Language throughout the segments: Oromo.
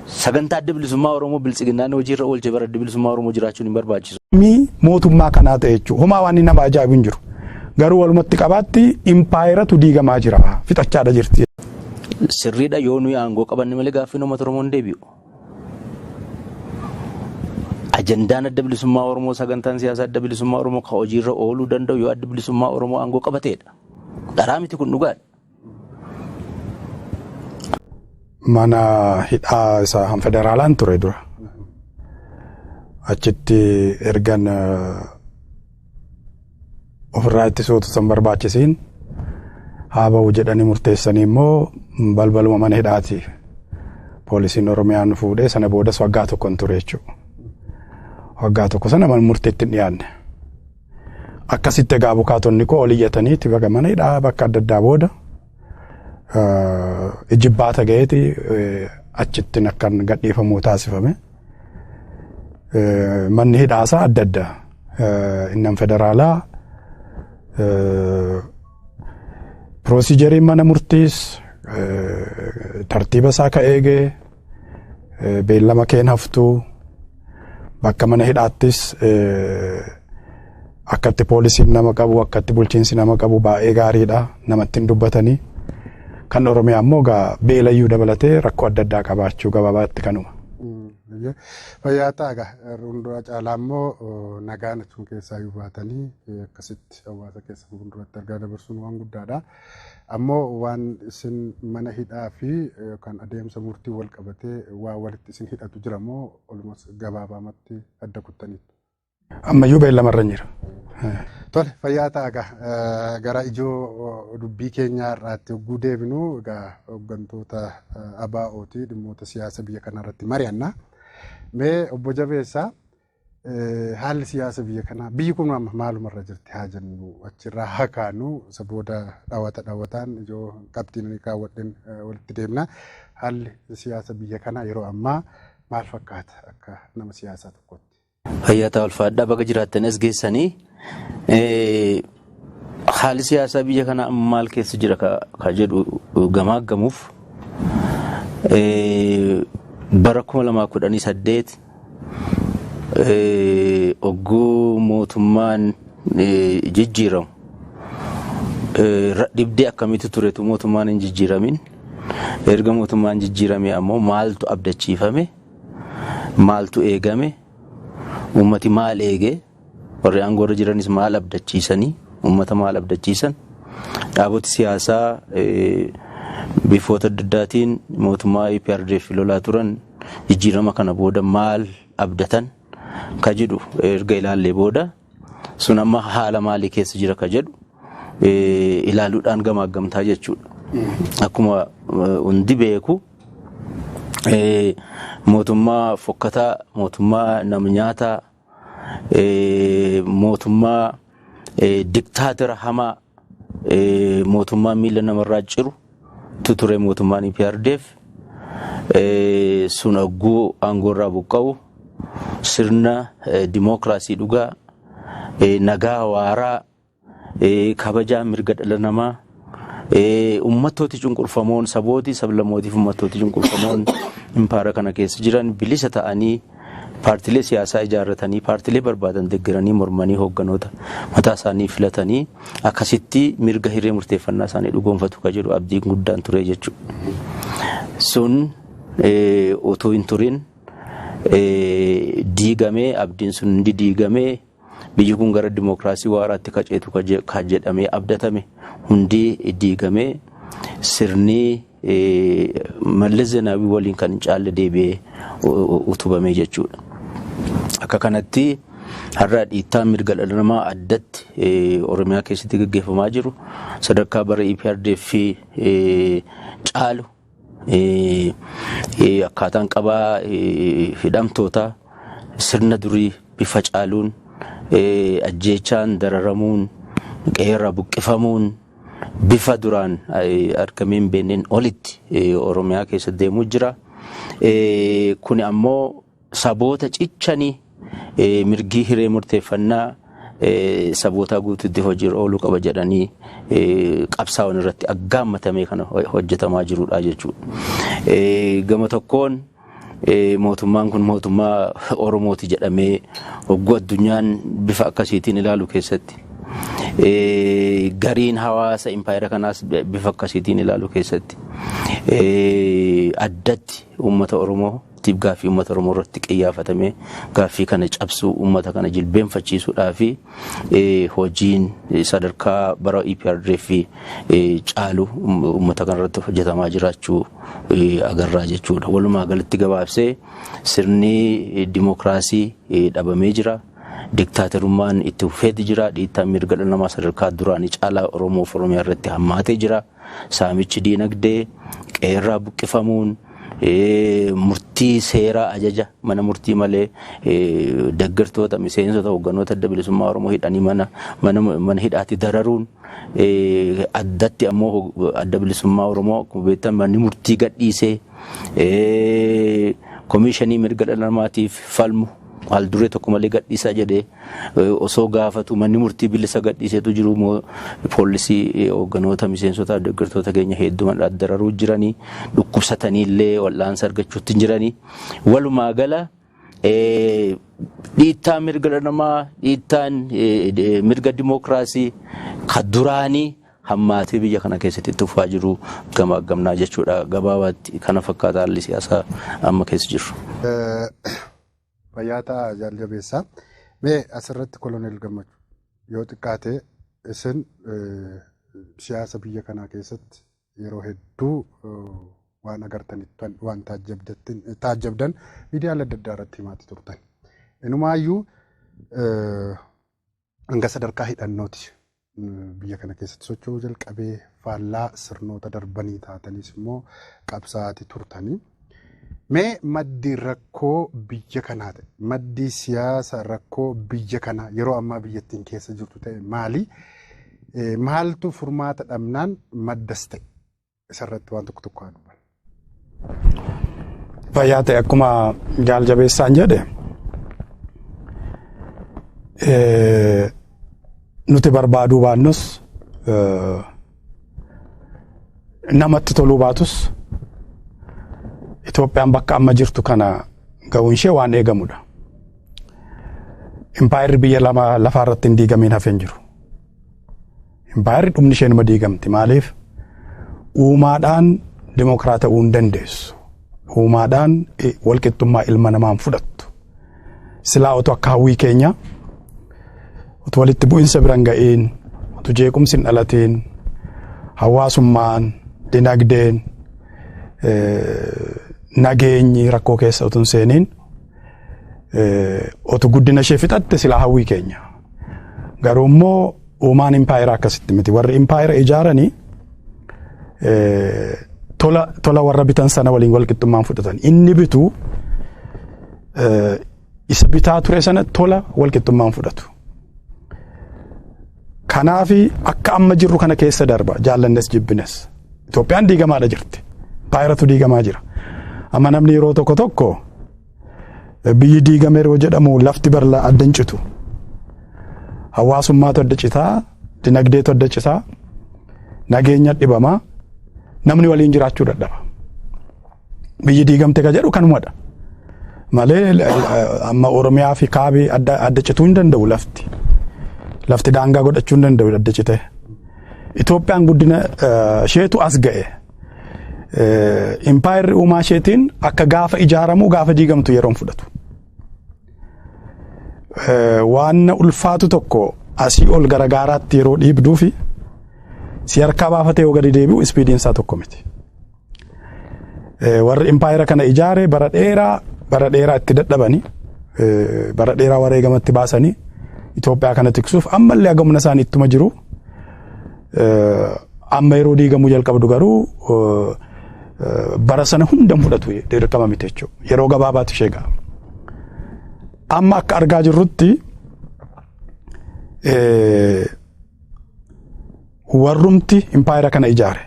sagantaa adda bilisummaa Oromoo bilisiginnaan hojiirra oolche bara adda bilisummaa Oromoo jiraachuun hin barbaachisu. Mootummaa kanaa ta'e jechuudha. Homaa waan inni nama ajaa'ibu hin jiru. Garuu walumatti qabaatti impaayiratu diigamaa jira. Fixachaadha jirti. Sirriidha yoo nuyi aangoo qabanne malee gaaffii uummata Oromoo hin deebi'u. Ajandaan adda bilisummaa Oromoo sagantaan siyaasaa adda bilisummaa Oromoo ka hojiirra ooluu danda'u yoo adda bilisummaa Oromoo aangoo qabateedha. Dharaa miti kun dhugaadha. Mana hidhaa isaa federaalaan ture dura. Achitti ergan ofirraa ittisuutu san barbaachisiin haa ba'u jedhanii murteessanii immoo balbaluma mana hidhaati. Poolisiin Oromiyaa nu fuudhee sana boodas waggaa tokko hin ture jechuudha. Waggaa tokko sana mana murteetti hin dhiyaanne. Akkasitti egaa abukaatonni koo ol iyyataniitti baga mana hidhaa bakka adda addaa booda ijibbaata ga'eeti achitti akkan gadhiifamuu taasifame. Manni hidhaasaa adda addaa innan federaalaa piroosijeriin mana murtiis tartiiba isaa ka eegee beellama keen haftuu bakka mana hidhaattis akkatti poolisiin nama qabu akkatti bulchiinsi nama qabu baay'ee gaariidha namatti hin dubbatanii kan Oromiyaa immoo beelayyuu dabalatee rakkoo adda addaa qabaachuu gabaabaatti kanuma. Fayyaa ta'aa hunduraa caalaa immoo nagaan achuun keessaa yoo baatanii akkasitti hawaasa keessa fuulduratti argaa dabarsuun waan guddaadha. Ammoo waan isin mana hidhaa fi yookaan adeemsa murtii wal qabatee waa walitti isin hidhatu jira moo olumas gabaabaamatti adda kuttaniitu? Ammayyuu beellamarra jira. Tole fayyaa ta'aa gara ijoo dubbii keenyaa irraatti hogguu deebinu hooggantoota ABO'ti dhimmoota siyaasa biyya kanarratti mari'anna. Mee obbo Jabeessaa haalli siyaasa biyya kanaa biyyi kun maalumarra jirti haa jennu achirraa haa kaanu isa booda dhaawataan ijoo qabxiin kaawwadhen walitti deemna. Haalli siyaasa biyya kanaa yeroo ammaa maal fakkaata akka nama siyaasaa tokkotti? Fayyaa ta'aa ulfaadhaa baga jiraattan as geessanii haalli siyaasaa biyya kanaa maal keessa jira ka jedhu gamaaggamuuf bara 2018 ogguu mootummaan jijjiiramu dhibdee akkamitti turetu mootummaan hin jijjiiramin erga mootummaan jijjiirame ammoo maaltu abdachiifame maaltu eegame ummati maal eege warri aangoorra jiranis maal abdachiisanii ummata maal abdachiisan dhaaboti siyaasaa bifoota adda addaatiin mootummaa EPRDF lolaa turan jijjiirama kana booda maal abdatan ka jedhu erga ilaallee booda sun amma haala maalii keessa jira ka jedhu ilaaluudhaan gamaaggamtaa jechuudha. Akkuma hundi beeku mootummaa fokkataa mootummaa nama nyaataa mootummaa diktaatira hamaa mootummaa miila namarraa ciru tuture mootummaan EPRDF sun ogguu aangoorraa buqqa'u sirna dimookiraasii dhugaa nagaa waaraa kabajaa mirga dhala namaa ummattooti cunqurfamoon sabooti sablammootiif ummattooti cunqurfamoon impaara kana keessa jiran bilisa ta'anii paartilee siyaasaa ijaarratanii paartilee barbaadan deeggaranii mormanii hoogganoota mataa isaanii filatanii akkasitti mirga hiree murteeffannaa isaanii dhugoonfatu ka jedhu abdiin guddaan ture jechuudha. Sun otoo hin turin diigamee abdiin sun hundi diigamee biyyi kun gara dimookiraasii waaraatti kaceetu ka jedhamee abdatame hundi diigamee sirni Mallas Zeenaawii waliin kan hin caalle deebi'ee utubame jechuudha. Akka kanatti har'a dhiittaa mirga dhala namaa addatti Oromiyaa keessatti gaggeeffamaa jiru sadarkaa bara EPRDF caalu akkaataan qabaa hidhamtoota sirna durii bifa caaluun ajjeechaan dararamuun qeerra buqqifamuun bifa duraan argameen beenneen olitti Oromiyaa keessa deemuu jira. Kun ammoo saboota cichanii mirgi hiree murteeffannaa saboota guutuutti hojiirra ooluu qaba jedhanii qabsaa'on irratti aggaammatamee kana hojjetamaa jirudha jechuudha. Gama tokkoon mootummaan kun mootummaa Oromooti jedhamee hogguu addunyaan bifa akkasiitiin ilaalu keessatti gariin hawaasa impaayera kanaas bifa akkasiitiin ilaalu keessatti addatti uummata Oromoo tiif gaaffii uummata Oromoo irratti qiyyafatamee gaaffii kana cabsuu uummata kana jilbeenfachiisuudhaa fi hojiin sadarkaa bara EPRDF caalu uummata kana irratti hojjetamaa jiraachuu agarraa jechuudha. Walumaa galatti gabaabsee sirni dimokiraasii dhabamee jira. Diktaaterummaan itti fufeeti jira. Dhiittaan mirga dhala namaa sadarkaa duraanii caalaa Oromoo fi Oromiyaa irratti hammaatee jira. Saamichi diinagdee, qeerraa buqqifamuun, murtii seeraa ajaja mana murtii malee deeggartoota miseensota hoogganoota adda bilisummaa Oromoo hidhanii mana hidhaatti dararuun addatti ammoo adda bilisummaa Oromoo akkuma beektan manni murtii gadhiisee komishinii mirga dhala namaatiif falmu haal duree tokko malee gadhiisaa jedhee osoo gaafatu manni murtii bilisa gadhiiseetu jiru poolisii hoogganoota miseensota deeggartoota keenya hedduumaan dararuu jiranii dhukkubsatanii illee wal'aansa argachuutti jiranii walumaa gala dhiittaan mirga dhala namaa dhiittaan mirga dimokiraasii kan duraanii hammaatee biyya kana keessatti itti fufaa jiru gamaggamnaa jechuudha. Gabaabaatti kana fakkaata haalli siyaasaa amma keessa jiru. Fayyaata jaaljabeessaa. Mee asirratti Koloneel Gammachuu yoo xiqqaate isin siyaasa biyya kanaa keessatti yeroo hedduu waan agartanitti waan taajjabdan miidiyaalee adda addaa irratti himaati turtan. Inumaayyuu hanga sadarkaa hidhannooti biyya kana keessatti socho'uu jalqabee faallaa sirnoota darbanii taatanis immoo qabsaa'aati turtanii. Mee maddi rakkoo biyya kanaa ta'e maddi siyaasa rakkoo biyya kanaa yeroo ammaa biyyattiin keessa jirtu ta'e maali? Maaltu furmaata dhabnaan maddas ta'e isarratti waan tokko haadhuban. Fayyaa ta'e akkuma jaaljabeessaan jedhe nuti barbaaduu baannus namatti toluu baatus Itoophiyaan bakka amma jirtu kana ga'uun ishee waan eegamudha. Impaayirri biyya lafaa irratti hin diigamiin hafeen jiru. Impaayirri dhumni ishee nima diigamti. Maaliif? Uumaadhaan dimokiraata ta'uu hin dandeessu. Uumaadhaan walqixxummaa ilma namaan fudhattu. Silaa otoo akka hawwii keenya otoo walitti bu'insa biran ga'iin otoo jeequmsi hin dhalatiin hawaasummaan dinagdeen nageenyi rakkoo keessa otoo hin seeniin otoo guddina ishee fixatte silaa hawwii keenya. Garuu immoo uumaan impaayeraa akkasitti miti. Warri impaayera ijaaranii tola warra bitan sana waliin walqixxummaan fudhatan. Inni bitu isa bitaa ture sana tola walqixxummaan fudhatu. Kanaafi akka amma jirru kana keessa darba jaallannes jibbines. Itoophiyaan diigamaadha jirti. Impaayeratu diigamaa jira. Amma namni yeroo tokko biyyi diigame yeroo jedhamu lafti barla adda hin citu. Hawaasummaatu adda citaa, dinagdeetu adda citaa, nageenya dhibamaa, namni waliin jiraachuu dadhaba. Biyyi diigamte ka jedhu kanumadha. Malee amma Oromiyaa fi Kaabii adda cituu hin danda'u lafti. Lafti daangaa godhachuu hin danda'u adda citee. Itoophiyaan guddina isheetu as ga'e. Impaayerri uumaa isheetiin akka gaafa ijaaramu gaafa diigamtu yeroon fudhatu. Waan ulfaatu tokko asii ol garagaraatti yeroo dhiibduu fi si harkaa baafatee yoo gadi deebi'u ispiidiinsaa tokko miti. Warri impaayera kana ijaare bara dheeraa itti dadhabanii bara dheeraa wareegamatti baasanii Itoophiyaa kana tiksuuf ammallee hagamna isaanii ittuma jiru. Amma yeroo diigamuu jalqabdu garuu bara sana hunda fudhatu dirqama miti jechuudha. Yeroo gabaabaatti ishee ga'a. Amma akka argaa jirrutti warrumti impaayera kana ijaare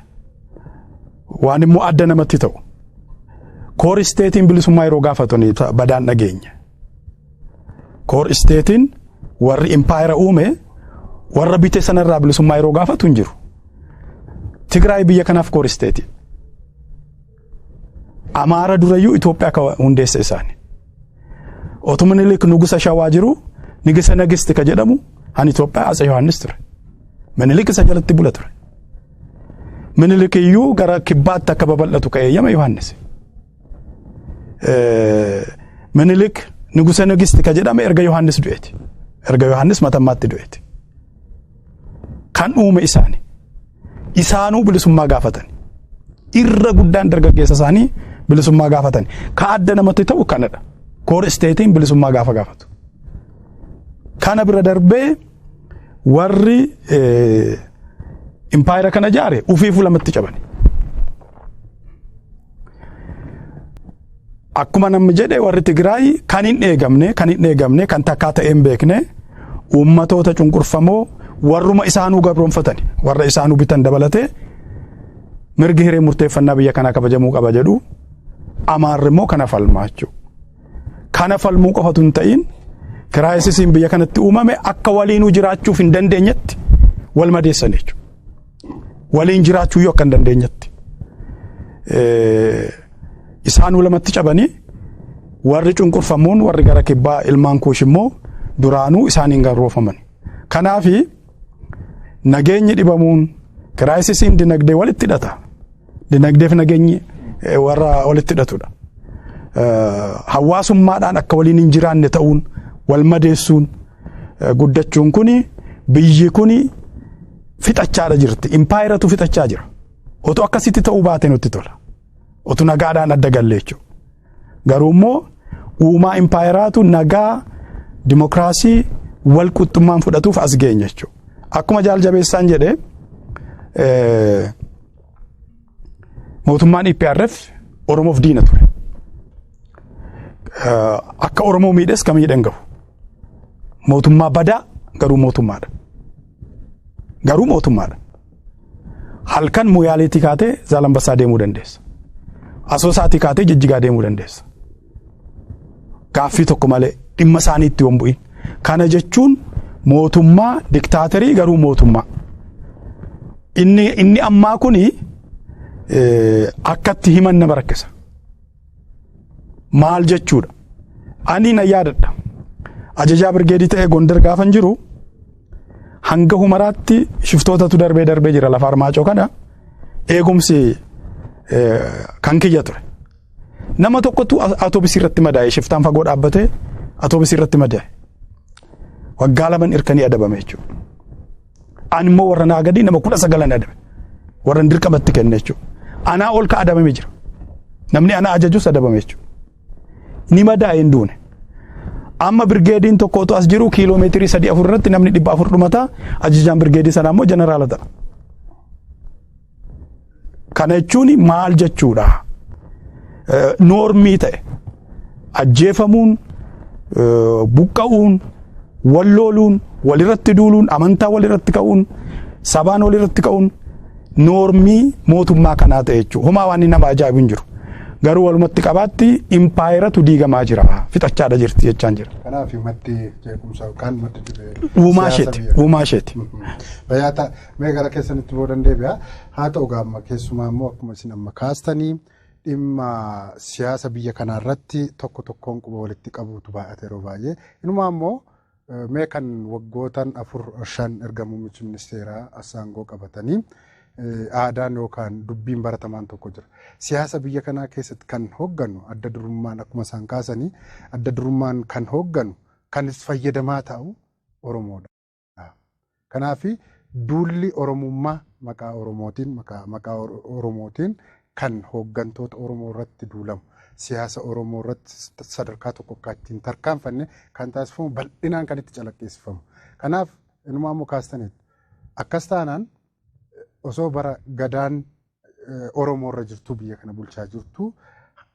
waan immoo adda namatti ta'u koor isteetiin bilisummaa yeroo gaafatanii badaan dhageenya. Koor isteetiin warri impaayera uume warra bite sanarraa bilisummaa yeroo gaafatu hin jiru. Tigraay biyya kanaaf koor isteetiin. Amaara durayyuu Itoophiyaa ka hundeessa isaani. Otoo Minilik nugusa Shawaa jiru nigisa nagisti ka jedhamu han Itoophiyaa Atse Yohaannis ture. Minilik isa jalatti bula ture. Minilik iyyuu gara kibbaatti akka babal'atu ka eeyyama Yohaannis. Minilik nugusa nagisti ka jedhame erga Yohaannis du'eeti. Erga Yohaannis matammaatti du'eeti. Kan uume isaani. Isaanuu bilisummaa gaafatan. Irra guddaan dargaggeessa isaanii bilisummaa gaafatan. Ka adda namatti ta'u kanadha. Koor isteetiin bilisummaa gaafatu. Kana bira darbee warri impaayera kana jaare ufiifu lamatti cabani. Akkuma namni jedhe warri Tigraay kan hin eegamne kan takkaa ta'ee hin beekne uummatoota cunqurfamoo warruma isaanuu gabroonfatani warra isaanuu bitan dabalatee mirgi hiree murteeffannaa biyya kanaa kabajamuu qaba jedhu Amaarri immoo kana falmaa jechuudha. Kana falmuu qofatu hin ta'in kiraayisiin biyya kanatti uumame akka waliinuu jiraachuuf hin dandeenyetti wal madeessan jechuudha. Waliin jiraachuu yoo akka hin dandeenyetti. Isaanuu lamatti cabanii warri cunqurfamuun warri gara kibbaa ilmaan kuush immoo duraanuu isaaniin garroofaman. Kanaafi nageenyi dhibamuun kiraayisiin dinagdee walitti hidhata. Dinagdeef nageenyi warra walitti hidhatudha. Hawaasummaadhaan akka waliin hin jiraanne ta'uun wal madeessuun guddachuun kuni biyyi kuni fixachaadha jirti. Impaayeratu fixachaa jira. Otoo akkasitti ta'uu baate nutti tola. Otoo nagaadhaan adda galle jechuudha. Garuu immoo uumaa impaayeraatu nagaa dimokiraasii wal quxxummaan fudhatuuf as geenye jechuudha. Akkuma jaaljabeessaan jedhee mootummaan IPRF Oromoof diina ture. Akka Oromoo miidhes kam miidhan gahu. Mootummaa badaa garuu mootummaadha. Halkan Moyaaleetii kaatee Zaalambassaa deemuu dandeessa. Asoosaatii kaatee Jijjigaa deemuu dandeessa. Gaaffii tokko malee dhimma isaaniitti waan bu'in. Kana jechuun mootummaa diktaatarii garuu mootummaa. Inni ammaa kuni akkatti himan nama rakkisa. Maal jechuudha? Ani na yaadadha. Ajajaa birgeedii ta'ee Gondar gaafan jiru hanga Humaraatti shiftootatu darbee jira lafa Armaacoo kana eegumsi kan kiyya ture. Nama tokkotu atoobisii irratti madaa'e shiftaan fagoo dhaabbatee atoobisii irratti madaa'e. Waggaa laman irkanii adabame jechuudha. Ani immoo warra naa gadi nama 19 adabe. Warra dirqamatti kenne jechuudha. Anaa ol ka adabame jira. Namni ana ajajus adabame jechuudha. Ni madaa'e hin duune. Amma birgeediin tokkotu as jiru kiiloomeetirii 3-4 irratti namni 400 dhumata. Ajajaan birgeedii sanaa immoo jeneraala ta'a. Kana jechuun maal jechuudha? Noormii ta'e ajjeefamuun buqqa'uun wallooluun walirratti duuluun amantaa walirratti ka'uun sabaan walirratti ka'uun noormii mootummaa kanaa ta'e jechuudha. Homaa waan nama ajaa'ibu hin jiru. Garuu walumatti qabaatti impaayeratu diigamaa jira. Fixachaadha jirti jechaan jira. Kanaaf maddi jeequmsaa kan maddi dhibee. Uumaa isheeti. Bayyaata mee gara keessanitti boodan deebi'a. Haa ta'u gaamma keessumaa immoo akkuma isin amma kaastanii dhimma siyaasa biyya kanaa irratti tokkoon quba walitti qabuutu baay'ate yeroo baay'ee. Inumaa immoo mee kan waggootan 4-5 erga muummichi ministeeraa aangoo qabatanii aadaan yookaan dubbiin baratamaan tokko jira. Siyaasa biyya kanaa keessatti kan hoogganu adda durummaan akkuma isaan kaasanii adda durummaan kan hoogganu kan fayyadamaa ta'u Oromoodha. Kanaaf duulli Oromummaa maqaa Oromootiin kan hooggantoota Oromoo irratti duulamu. Siyaasa Oromoo irratti sadarkaa tokko ittiin tarkaanfanne kan taasifamu bal'inaan kan itti calaqqeessifamu. Kanaaf inumaa immoo kaastaniidha. Akkas taanaan osoo bara gadaan Oromoo irra jirtu biyya kana bulchaa jirtu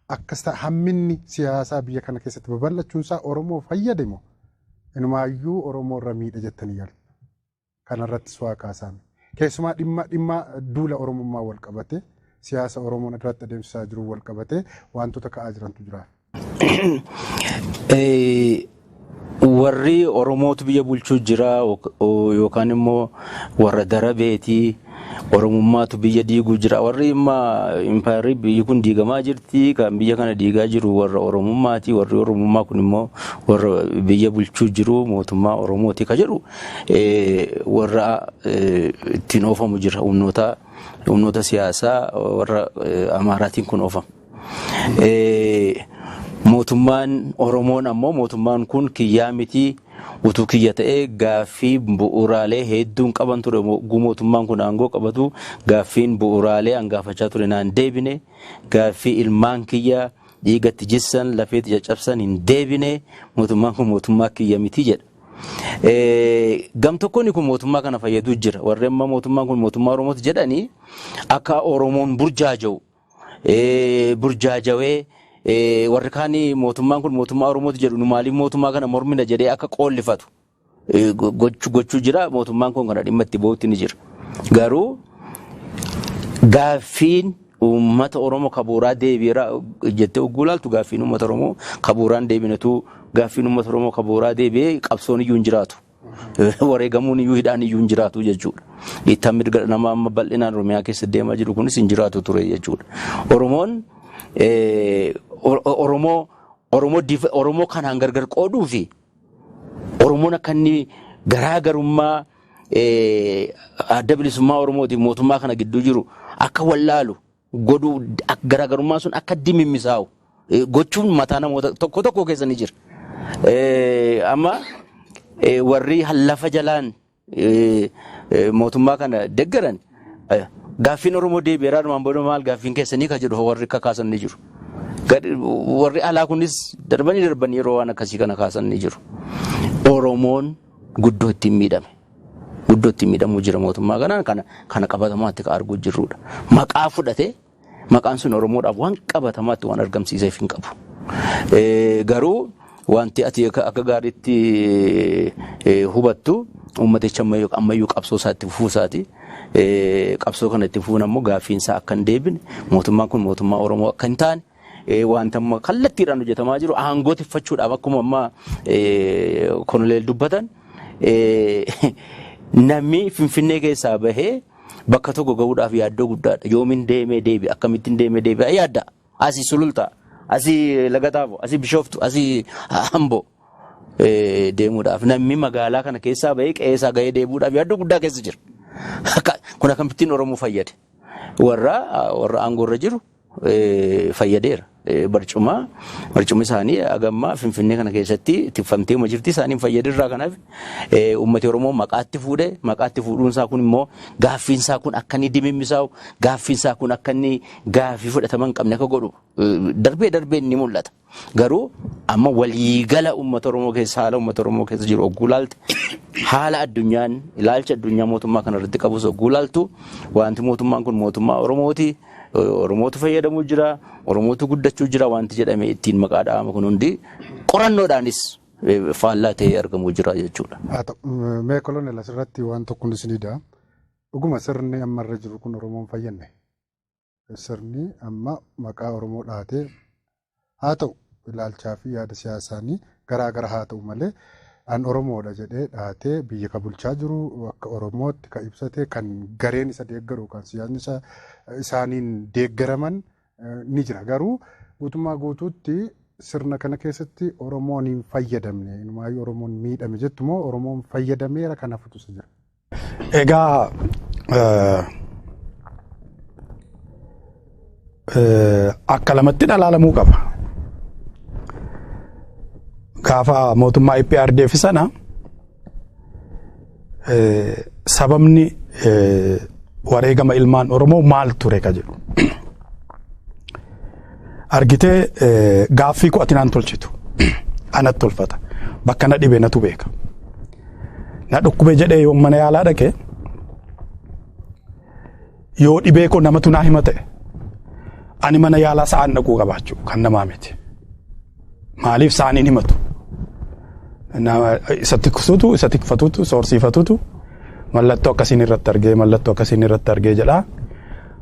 akkas hamminni siyaasaa biyya kana keessatti babal'achuun isaa Oromoo fayyadamu. Inumaayyuu Oromoo irra miidha jettanii yaadu. Kanarratti su'aa kaasame. Keessumaa dhimma duula Oromummaa wal qabate siyaasa Oromoon irratti adeemsisaa jiru wal qabate wantoota ka'aa jirantu jira. Warri Oromootu biyya bulchuu jira yookaan immoo warra darabeetii oromummaatu biyya diiguu jira warri impaayarri biyyi kun diigamaa jirti kan biyya kana diigaa jiru warra oromummaati warri oromummaa kun immoo warra biyya bulchuu jiru mootummaa oromooti ka jedhu warra ittiin oofamu jira humnoota siyaasaa warra amaaraatiin kun oofama. Mootummaan Oromoon ammoo mootummaan kun kiyyaa miti utuu kiyya ta'ee gaaffii bu'uuraalee hedduun qaban ture mootummaan kun aangoo qabatu gaaffiin bu'uuraalee hangaafachaa ture naan deebine gaaffii ilmaan kiyya dhiigatti jissan lafeetti caccabsan hin deebine mootummaan kun mootummaa kiyya miti jedha. Gam tokkoon kun mootummaa kana fayyaduu jira warri amma mootummaan kun mootummaa Oromooti jedhanii akka Oromoon burjaajawee warri kaanii mootummaan kun mootummaa Oromooti jedhu nu maaliif mootummaa kana mormina jedhee akka qoollifatu gochuu jira mootummaan kun kana dhimma itti ba'uutti ni jira. Garuu gaaffiin uummata Oromoo kabuuraa deebiira jettee ogguu laaltu gaaffiin uummata Oromoo kabuuraan deebinatu gaaffiin uummata Oromoo kabuuraa deebi'ee qabsoon iyyuu hin jiraatu. Wareegamuun iyyuu hidhaan iyyuu hin jiraatu jechuudha. Dhiittaan mirga nama amma bal'inaan Oromiyaa keessa deemaa jiru kunis hin jiraatu ture jechuudha. Oromoo kanaan gargar qooduu fi Oromoon akka inni garaagarummaa adda bilisummaa Oromootiif mootummaa kana gidduu jiru akka wallaalu godhuu garaagarummaa sun akka dimimmisaa'u gochuun mataa namoota tokko tokko keessa ni jira. Amma warri lafa jalaan mootummaa kana deggaran gaaffiin Oromoo deebi'eeraa dhumaan booda maal gaaffiin keessanii ka jedhu warri akka kaasan ni jiru. Warri alaa kunis darbanii yeroo waan akkasii kana kaasan ni jiru. Oromoon guddoo ittiin miidhame. Guddoo ittiin miidhamuu jira mootummaa kanaan kana qabatamaatti ka arguu jirrudha. Maqaa fudhatee maqaan sun Oromoodhaaf waan qabatamaatti waan argamsiiseef hin qabu. Garuu wanti ati akka gaariitti hubattu uummaticha ammayyuu qabsoo isaatti fuusaati. Qabsoo kana itti fuun ammoo gaaffiinsaa akka hin deebine mootummaan kun mootummaa Oromoo akka hin taane wanta amma kallattiidhaan hojjetamaa jiru aangoo tiffachuudhaaf akkuma amma koloneel dubbatan namni Finfinnee keessaa bahee bakka tokko gahuudhaaf yaaddoo guddaadha. Yoomin deemee deebi akkamittiin deemee deebi yaadda asii Sulultaa asii Lagataafoo asii Bishooftu asii Amboo deemuudhaaf namni magaalaa kana keessaa bahee qe'eessaa gahee deebi'uudhaaf yaaddoo guddaa keessa jira. Kun akkamittiin Oromoo fayyade warra aangoorra jiru fayyadeera. Barcuma isaanii agamma Finfinnee kana keessatti tiffamtee jirti isaanii fayyadirraa kanaaf uummati Oromoo maqaatti fuudhuunsaa kun immoo gaaffiinsaa kun akka inni dimimmisaa'u gaaffiinsaa kun akka inni gaaffii fudhatama hin qabne akka godhu darbee ni mul'ata. Garuu amma waliigala uummata Oromoo keessa haala uummata Oromoo keessa jiru ogguu laalte haala addunyaan ilaalcha addunyaa mootummaa kana irratti qabus ogguu laaltu wanti mootummaan kun mootummaa Oromooti. Oromootu fayyadamuu jira, Oromootu guddachuu jira wanti jedhame ittiin maqaa dhahama kun hundi qorannoodhaanis faallaa ta'ee argamuu jira jechuudha. Mee koloneel asirratti waan tokko isinidha. Dhuguma sirni amma irra jiru kun Oromoon fayyadne. Sirni amma maqaa Oromoo dhahatee haa ta'u ilaalchaa fi yaada siyaasaanii garaa haa ta'u malee an Oromoodha jedhee dhahatee biyya ka bulchaa jiru akka Oromootti ka ibsate kan gareen isa deeggaru kan siyaasni isaaniin deeggaraman ni jira. Garuu guutummaa guutuutti sirna kana keessatti Oromoon hin fayyadamne inumaayyuu Oromoon miidhame jettu moo Oromoon fayyadameera kan hafatu jira? Egaa akka lamatti ilaalamuu qaba. Gaafa mootummaa IPRDF sana sababni wareegama ilmaan Oromoo maal ture ka jedhu argitee gaaffii ko ati naan tolchitu anatti tolfata bakka na dhibe natu beeka na dhukkube jedhee yoo mana yaalaa dhaqe yoo dhibee ko namatu naa himate ani mana yaalaa sa'aan dhaquu qabaachuu kan namaa miti maaliif sa'aaniin himatu isatti kusuutu isatti kufatuutu soorsiifatuutu mallattoo akkasiin irratti argee jedhaa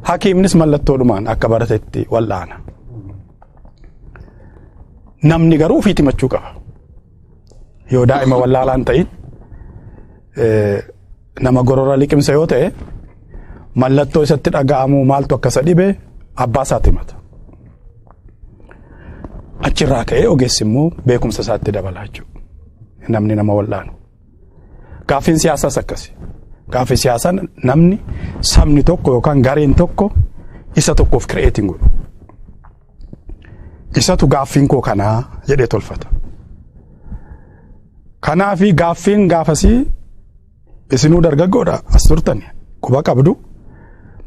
hakiimnis mallattoodhumaan akka baratetti wal'aana. Namni garuu ofiitti himachuu qaba. Yoo daa'ima wallaalaan ta'in nama gorora liqimsa yoo ta'e mallattoo isatti dhaga'amu maaltu akkasa dhibee abbaa isaatti himata. Achirraa ka'ee ogeessi immoo beekumsa isaatti dabalaa jechuudha. Namni nama wal'aanu. Gaaffiin siyaasaas akkasi. Gaaffii siyaasaa namni sabni tokko yookaan gareen tokko isa tokkoof kireetiin godhu. Isatu gaaffiin koo kanaa jedhee tolfata. Kanaafi gaaffiin gaafasii isinuu dargaggoodha as turtan quba qabdu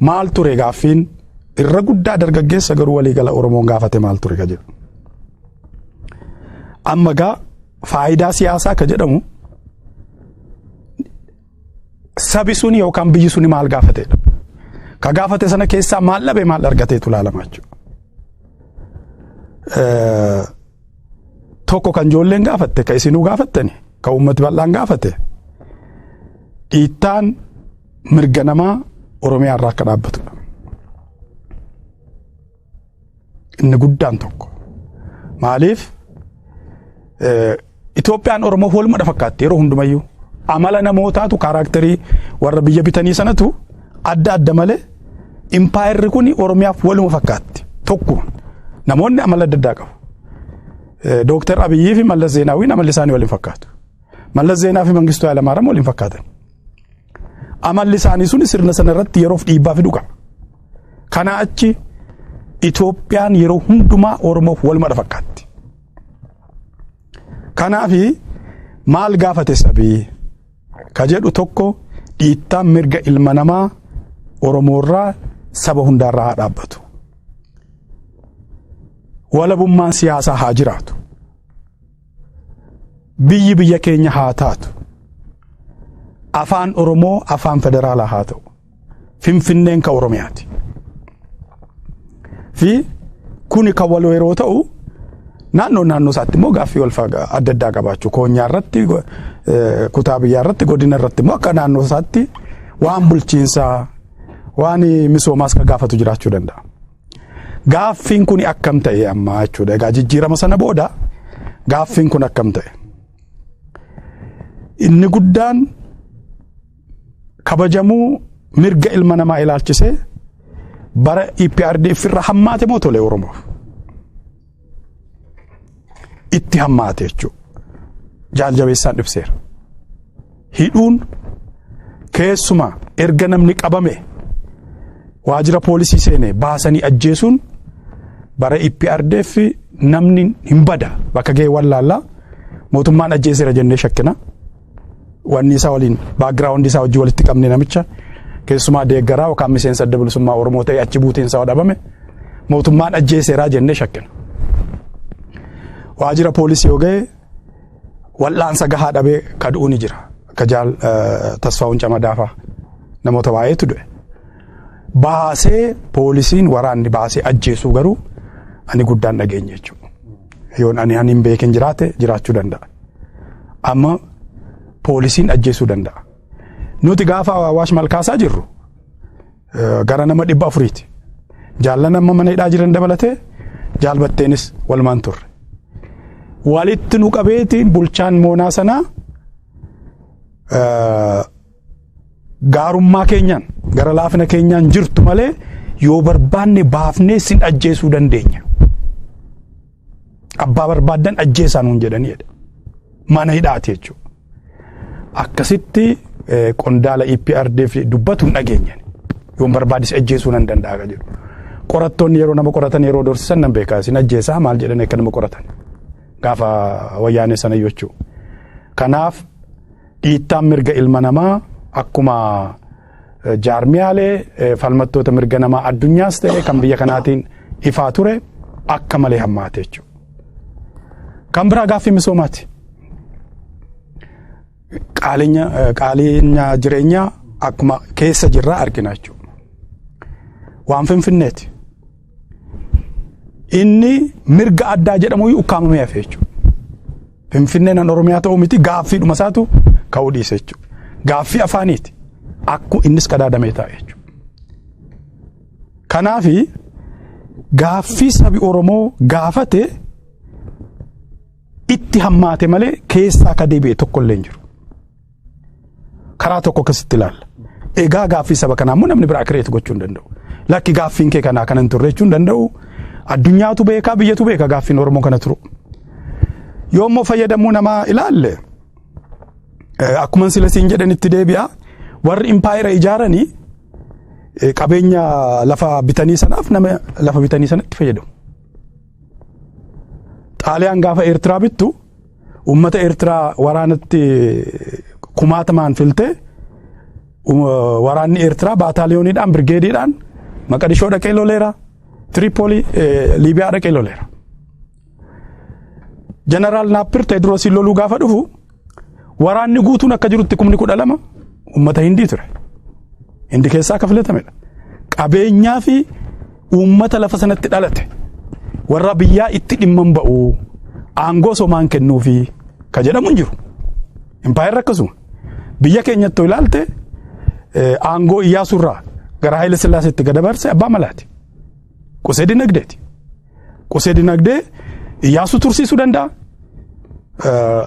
maal ture gaaffiin irra guddaa dargaggeessa garuu waliigala Oromoon gaafate maal ture ka jedhu. Amma gaa faayidaa siyaasaa ka jedhamu sabi suni yookaan biyyi suni maal gaafateedha. Ka gaafate sana keessaa maal dhabe maal argateetu ilaalamaa jechuudha. Tokko kan ijoolleen gaafatte ka isinuu gaafattani ka uummati bal'aan gaafate dhiittaan mirga namaa Oromiyaa irraa akka dhaabbatudha. Inni guddaan tokko maaliif Itoophiyaan Oromoof waluma fakkaatti yeroo hundumayyuu amala namootaatu kaaraakterii warra biyya bitanii sanatu adda adda malee impaayirri kun Oromiyaaf waluma fakkaatti tokkuma. Namoonni amala adda addaa qabu. Dooktar Abiyyi fi Mallas Zeenaawiin amalli isaanii waliin fakkaatu. Mallas Zeenaa fi Mangistuu Hayilamaariyaam waliin fakkaatan. Amalli isaanii sun sirna sana irratti yeroof dhiibbaa fidu qaba. Kana achi Itoophiyaan yeroo hundumaa Oromoof waluma fakkaatti. Kanaafi maal gaafate sabii ka jedhu tokko dhiittaan mirga ilma namaa Oromoorraa saba hundaarraa haa dhaabbatu. Walabummaan siyaasaa haa jiraatu. Biyyi biyya keenya haa taatu. Afaan Oromoo afaan federaalaa haa ta'u. Finfinneen ka Oromiyaati. Fi kuni ka waloo yeroo ta'u naannoo isaatti immoo gaaffii adda addaa qabaachuu koonyaa irratti kutaa biyyaa irratti godina irratti immoo akka naannoo isaatti waan bulchiinsaa waan misoomaas ka gaafatu jiraachuu danda'a. Gaaffiin kun akkam ta'e amma jechuudha. Egaa jijjiirama sana booda gaaffiin kun akkam ta'e. Inni guddaan kabajamuu mirga ilma namaa ilaalchisee bara EPRDF irra hammaate moo tole Oromoof. Itti hammaate jechuudha. Jaaljabeessaan ibseera. Hidhuun keessumaa erga namni qabame waajjira poolisii seenee baasanii ajjeesuun bara EPRDF namni hin bada bakka ga'e wallaallaa mootummaan ajjeeseera jennee shakkina. Wanni isaa waliin baagiraawundi isaa wajji walitti qabne namicha keessumaa deeggaraa yookaan miseensa adda bilisummaa Oromoo ta'e achi buutiin isaa dhabame mootummaan ajjeeseera jennee shakkina. Waajjira poolisii yoo ga'e wal'aansa gahaa dhabee kadhuu ni jira. Akka jaal Tasfaa'uun Camadaafaa namoota baay'eetu du'e. Baasee poolisiin waraanni baasee ajjeesuu garuu ani guddaan dhageenye jechuudha. Yoon ani hin beekin jiraate jiraachuu danda'a. Amma poolisiin ajjeesuu danda'a. Nuti gaafa Awaash Malkaasaa jirru gara nama 400ti. Jaallan amma mana hidhaa jiran dabalatee jaalbatteenis walumaan turre. Walitti nu qabeetiin bulchaan moonaa sanaa gaarummaa keenyaan gara laafina keenyaan jirtu malee yoo barbaanne baafnee sin ajjeesuu dandeenya. Abbaa barbaaddan ajjeesaa nuun jedhaniidha. Mana hidhaati jechuudha. Akkasitti qondaala EPRDF dubbatu hin dhageenyan. Yoo barbaadis ajjeesuu nan danda'a jedhu. Qorattoonni yeroo nama qoratan yeroo dorsisan nan beekaa sin ajjeesaa maal jedhanii akka nama qoratan. Gaafa wayyaanee sana jechuudha. Kanaaf dhiittaan mirga ilma namaa akkuma jaarmiyaalee falmattoota mirga namaa addunyaas ta'e kan biyya kanaatiin ifaa ture akka malee hammaate jechuudha. Kan biraa gaaffii misoomaati. Qaalinya jireenyaa akkuma keessa jirraa argina jechuudha. Waan Finfinneeti. Inni mirga addaa jedhamu ukkaamamee hafe jechuudha. Finfinneen Oromiyaa ta'uu miti gaaffii dhuma isaatu ka'uu dhiise jechuudha. Gaaffii afaaniiti. Akku innis qadaadamee taa'e jechuudha. Kanaafi gaaffii sabi Oromoo gaafate itti hammaate malee keessaa akka deebi'e tokko illee hin jiru. Karaa tokko akkasitti ilaalla. Egaa gaaffii saba kanaa immoo namni biraa kireetu gochuu hin danda'u. Lakki gaaffiin kee kanaa kanan turre jechuun danda'u. Addunyaatu beekaa biyyatu beekaa gaaffiin Oromoo kana turu. Yoo immoo fayyadamuu namaa ilaalle akkuma sila siin jedhanitti deebi'a warri impaayera ijaaranii qabeenya lafa bitanii sanaaf nama lafa bitanii sanatti fayyadamu. Xaaliyaan gaafa Eertiraa bittu uummata Eertiraa waraanatti kumaatamaan filtee waraanni Eertiraa baataaliyooniidhaan birgeediidhaan Maqadishoo dhaqee loleera. Tripoli Liibiyaa dhaqee loleera. Jeneraal Naapir Teediroos loluu gaafa dhufu waraanni guutuun akka jirutti 12,000 uummata Hindii ture. Hindi keessaa akka filatamedha. Qabeenyaa fi uummata lafa sanatti dhalate warra biyyaa itti dhimma ba'u aangoo somaan kennuufi ka jedhamu hin jiru. Impaayerri akkasuma biyya keenyatti ilaalte aangoo Iyyaasurraa gara Haayile Sillaaseetti gadabarse abbaa malaati. Qusee dinagdeeti. Qusee dinagdee Iyyaasuu tursiisuu danda'a.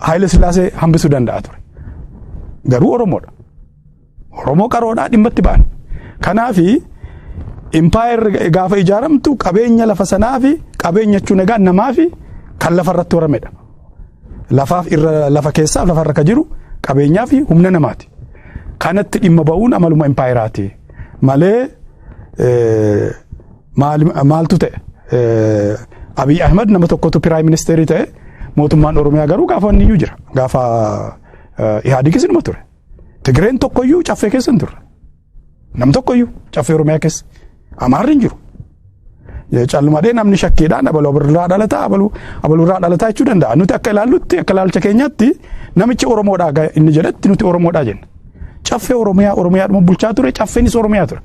Haayile Sillaasee hambisuu danda'a ture. Garuu Oromoodha. Oromoo qaroodhaa dhimmatti ba'an. Kanaafi impaayerri gaafa ijaaramtu qabeenya lafa sanaa fi qabeenya jechuun egaa namaa fi kan lafa irratti horamedha. Lafaaf irra lafa keessaaf lafa irra ka jiru qabeenyaa fi humna namaati. Kanatti dhimma ba'uun amaluma impaayeraati. Malee maaltu ta'e Abiy Ahmed nama tokkotu piraayim ministeerii ta'e mootummaan Oromiyaa garuu gaafa inni iyyuu jira. Gaafa Ihaadigis numa ture. Tigreen tokkoyyuu caffee keessa hin turre. Nam tokkoyyuu caffee Oromiyaa keessa. Amaarri hin jiru. Callumadee namni shakkiidhaan abalurraa dhalataa jechuu danda'a. Nuti akka ilaallutti akka ilaalcha keenyaatti namichi Oromoodhaa inni jedhetti nuti Oromoodhaa jenna. Caffee Oromiyaadhuma bulchaa ture caffeenis Oromiyaa ture.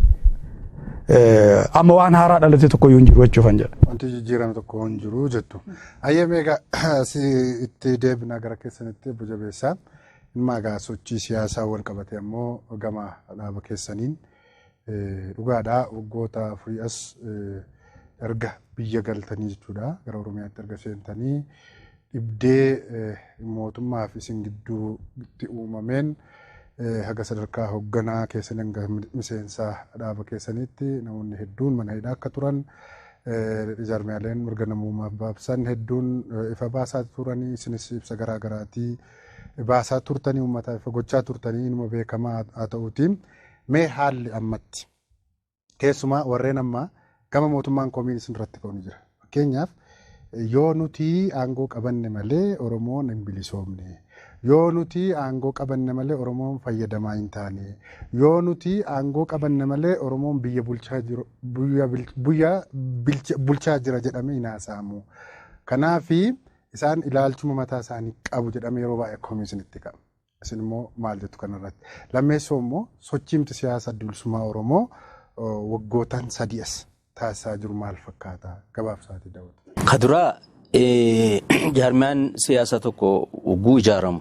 Amma waan haaraa dhalate tokkoyyuu hin jiru jechuufan jedha. Wanti jijjiirame tokko hin jiru jettu. Ayyamee egaa itti deebina gara keessanitti obbo Jabeessaa dhimma egaa sochii siyaasaa wal qabate ammoo gama dhaaba keessaniin dhugaadhaa waggoota afurii as erga biyya galtanii jechuudha gara Oromiyaatti erga seentanii dhibdee mootummaaf isin gidduutti uumameen haga sadarkaa hoogganaa keessanii hanga miseensaa dhaaba keessanitti namoonni hedduun mana hidhaa akka turan jaarmiyaaleen mirga namummaaf baabsan hedduun ifa baasaa turanii isinis ibsa garaa garaatii baasaa turtanii uummataa ifa gochaa turtanii inuma beekamaa haa ta'uutiin mee haalli ammatti keessumaa warreen ammaa gama mootummaan komiin isin irratti ka'u ni jira. Fakkeenyaaf yoo nuti aangoo qabanne malee Oromoon hin bilisoomne. Yoo nuti aangoo qabanne malee Oromoon fayyadamaa hin taane. Yoo nuti aangoo qabanne malee Oromoon biyya bulchaa jira jedhamee hin haasa'amu. Kanaafi isaan ilaalchuma mataa isaanii qabu jedhamee yeroo baay'ee komiisinitti qabu. Isin immoo maal jettu kanarratti? Lammeessoo immoo sochiimti siyaasa bilisummaa Oromoo waggootaan 3 as taasisaa jiru maal fakkaata? Gabaabsaatii daawwatu. Kaduraa jaarmiyaan siyaasaa tokko ugguu ijaaramu.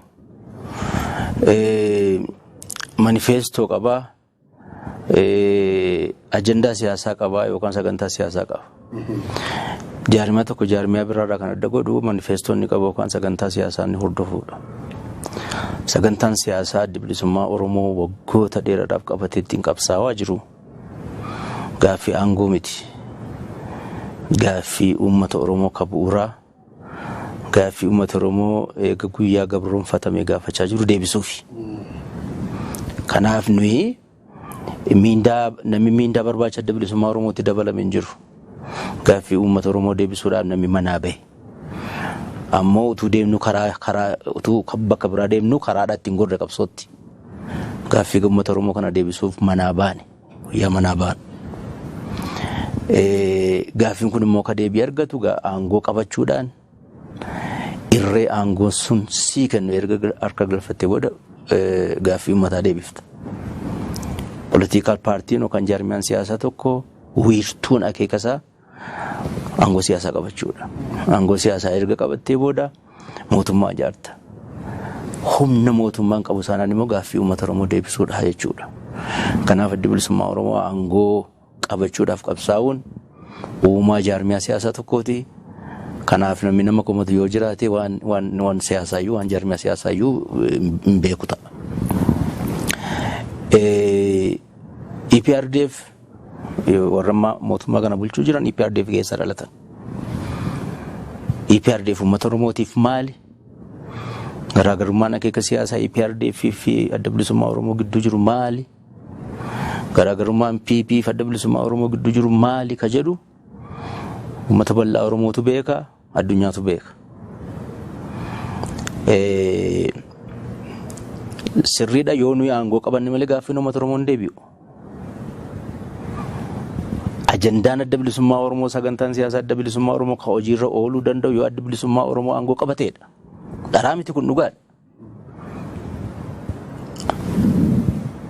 Manifeestoo qabaa, ajandaa siyaasaa qabaa yookaan sagantaa siyaasaa qaba. Jaarmiyaa tokko jaarmiyaa biraarraa kan adda godhu manifeestoonni qabu yookaan sagantaa siyaasaa inni hordofuudha. Sagantaan siyaasaa adda bilisummaa Oromoo waggoota dheeraadhaaf qabatee ittiin qabsaa'aa jiru. Gaaffii aangoo miti. Gaaffii uummata Oromoo ka bu'uuraa. Gaaffii uummata Oromoo eega guyyaa gabroonfatame gaafachaa jiru deebisuufi. Kanaaf nuyi namni miindaa barbaacha adda bilisummaa Oromootti dabalame hin jiru. Gaaffii uummata Oromoo deebisuudhaaf namni manaa bahe. Ammoo utuu deemnu utuu bakka biraa deemnu karaadhaa ittiin gorra qabsootti. Gaaffii uummata Oromoo kana deebisuuf manaa baane. Guyyaa manaa baane. Gaaffiin kun immoo ka deebii argatu aangoo qabachuudhaan irree aangoon sun sii kennu erga harka galfattee booda gaaffii uummataa deebifta. Political paartiin yookaan jaarmiyaan siyaasaa tokko wiirtuun akeekasaa aangoo siyaasaa qabachuudha. Aangoo siyaasaa erga qabattee booda mootummaa ijaarta. Humna mootummaan qabu sanaan immoo gaaffii uummata Oromoo deebisuudha jechuudha. Kanaaf adda bilisummaa Oromoo aangoo qabachuudhaaf qabsaa'uun uumaa jaarmiyaa siyaasaa tokkooti. Kanaaf namni nama komatu yoo jiraate waan siyaasaayyuu waan jaarmiyaa siyaasaayyuu hin beeku ta'a. EPRDF warra mootummaa kana bulchuu jiran EPRDF keessa dhalatan. EPRDF uummata Oromootiif maali? Garaagarummaan akeeka siyaasaa EPRDF fi adda bilisummaa Oromoo gidduu jiru maali? Garaagarummaan PP fi adda bilisummaa Oromoo gidduu jiru maali ka jedhu uummata bal'aa Oromootu beeka, addunyaatu beeka. Sirriidha yoo nuyi aangoo qabanne malee gaaffiin uummata Oromoo hin deebi'u. Ajandaan adda bilisummaa Oromoo sagantaan siyaasaa adda bilisummaa Oromoo ka hojiirra ooluu danda'u yoo adda bilisummaa Oromoo aangoo qabateedha. Dharaa miti kun dhugaadha.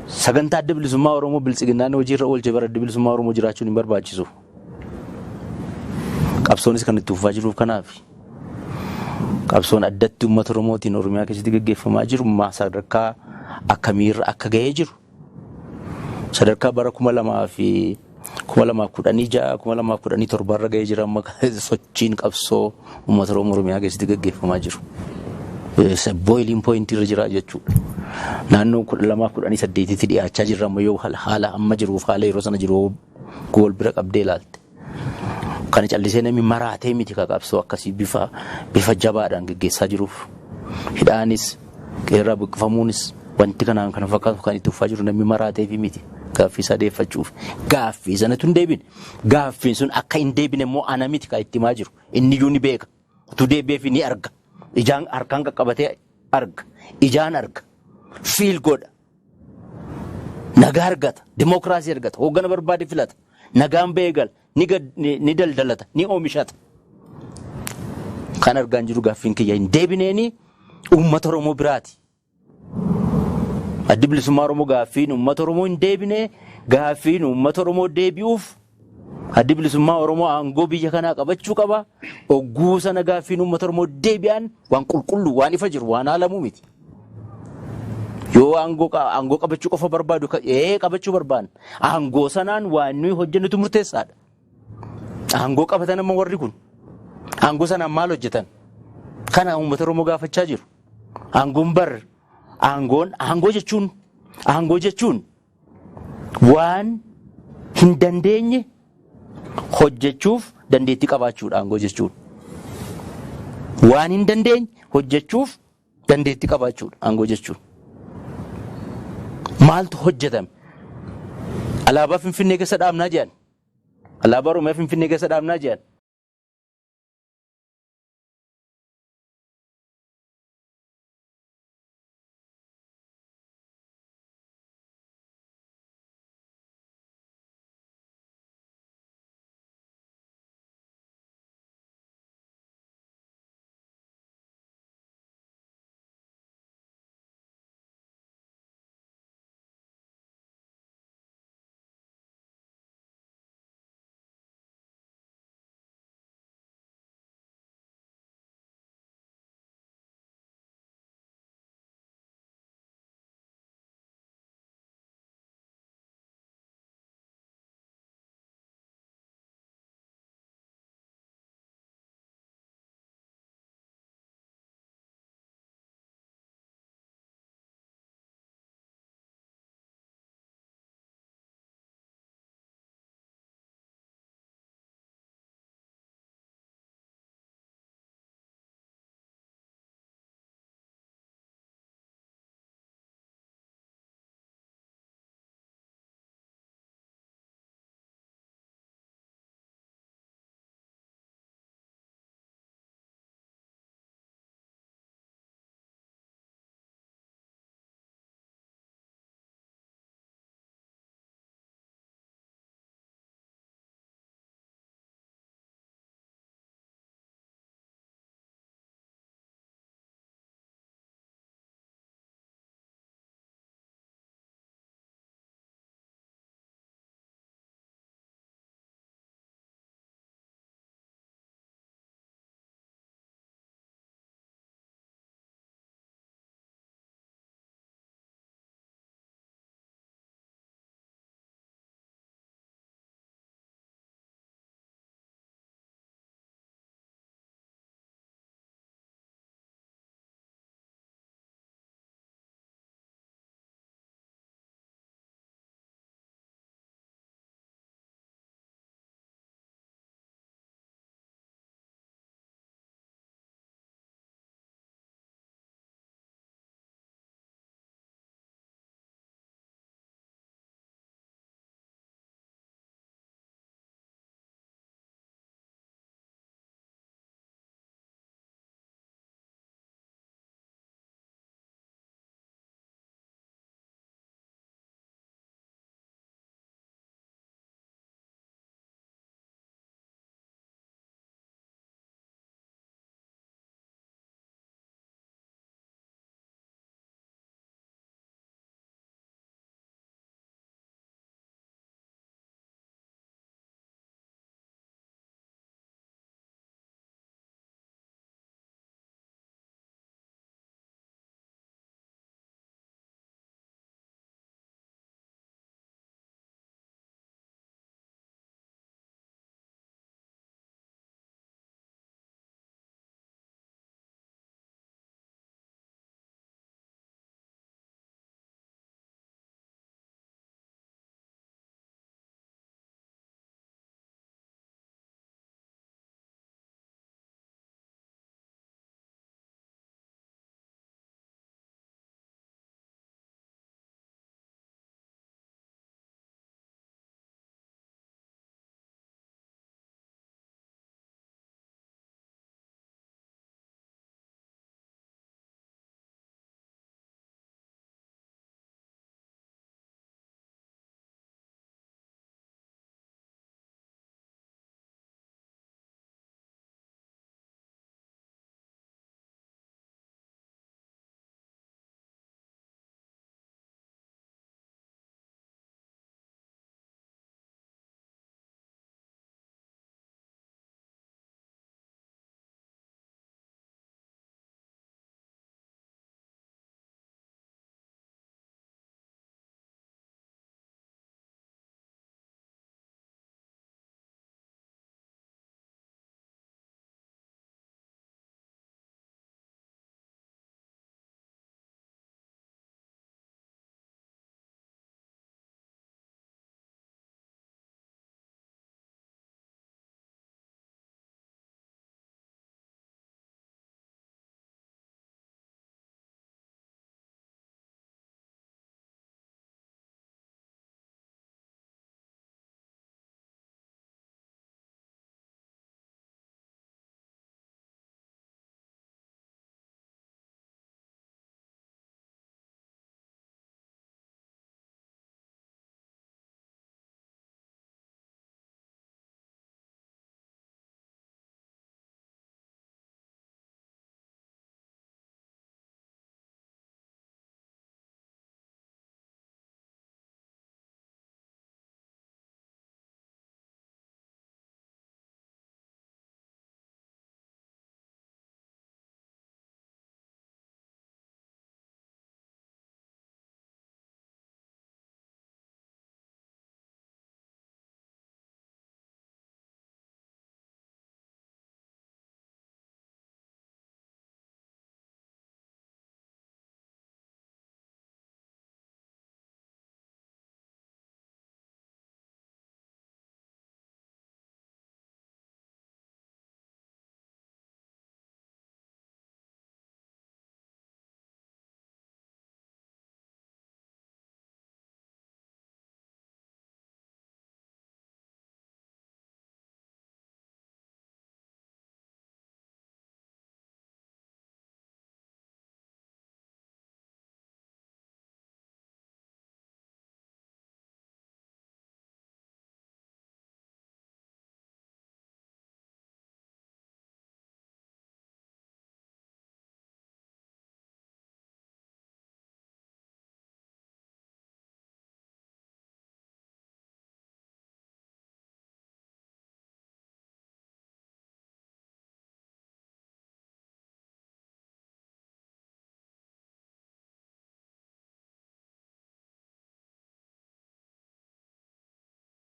Sagantaa adda bilisummaa Oromoo biltsiginnaan hojiirra oolchee bara adda bilisummaa Oromoo jiraachuun hin barbaachisu. Qabsoonis kan itti fufaa jiruuf kanaaf. Qabsoon addatti uummata Oromootiin Oromiyaa keessatti gaggeeffamaa jiru sadarkaa akkamiirra akka gahee jiru. Sadarkaa bara 2016 2017 irra gahee jira amma sochiin qabsoo uummata Oromiyaa keessatti gaggeeffamaa jiru. Boiling point irra jira jechuudha. Naannoon 2018 tti dhiyaachaa jirra amma yoo haala amma jiruuf haala yeroo sana jiru gool bira qabdee ilaalte. Kan callisee namni maraatee miti ka qabsoo akkasii bifa jabaadhaan gaggeessaa jiruuf. Hidhaanis qeerraa buqqifamuunis wanti kanaan kana fakkaatu kan itti fufaa jiru namni maraatee fi miti. Gaaffii isaa deeffachuuf. Gaaffii sanatu hin deebine. Gaaffiin sun akka hin deebine immoo ana miti kan itti himaa jiru. Inni iyyuu ni beeka. Utuu deebi'eef ni arga. Ijaan harkaan qaqqabatee arga. Ijaan arga. Fiil godha. Nagaa argata. Dimookiraasii argata. Hooggana barbaade filata. Nagaan beegal. Ni daldalata. Ni oomishata. Kan argaan jiru gaaffiin kiyya hin deebineeni uummata Oromoo biraati. Addi bilisummaa Oromoo gaaffiin uummata Oromoo hin deebine gaaffiin uummata Oromoo deebi'uuf addi bilisummaa Oromoo aangoo biyya kanaa qabachuu qaba. Ogguu sana gaaffiin uummata Oromoo deebi'an waan qulqulluu waan ifa jiru waan haalamuu miti. Yoo aangoo qabachuu qofa barbaadu qabachuu barbaanna. Aangoo sanaan waan nuyi hojjennutu murteessaadha. Aangoo qabatan amma warri kun aangoo sanaan maal hojjetan? Kana uummata Oromoo gaafachaa jiru. Aangoon bar aangoo jechuun waan hin dandeenye hojjechuuf dandeettii qabaachuudha aangoo jechuun. Waan hin dandeenye hojjechuuf dandeettii qabaachuudha aangoo jechuun. Maaltu hojjetame? Alaabaa Finfinnee keessa dhaabnaa jedhan. Alaabaa Oromiyaa Finfinnee keessa dhaabnaa jedhan.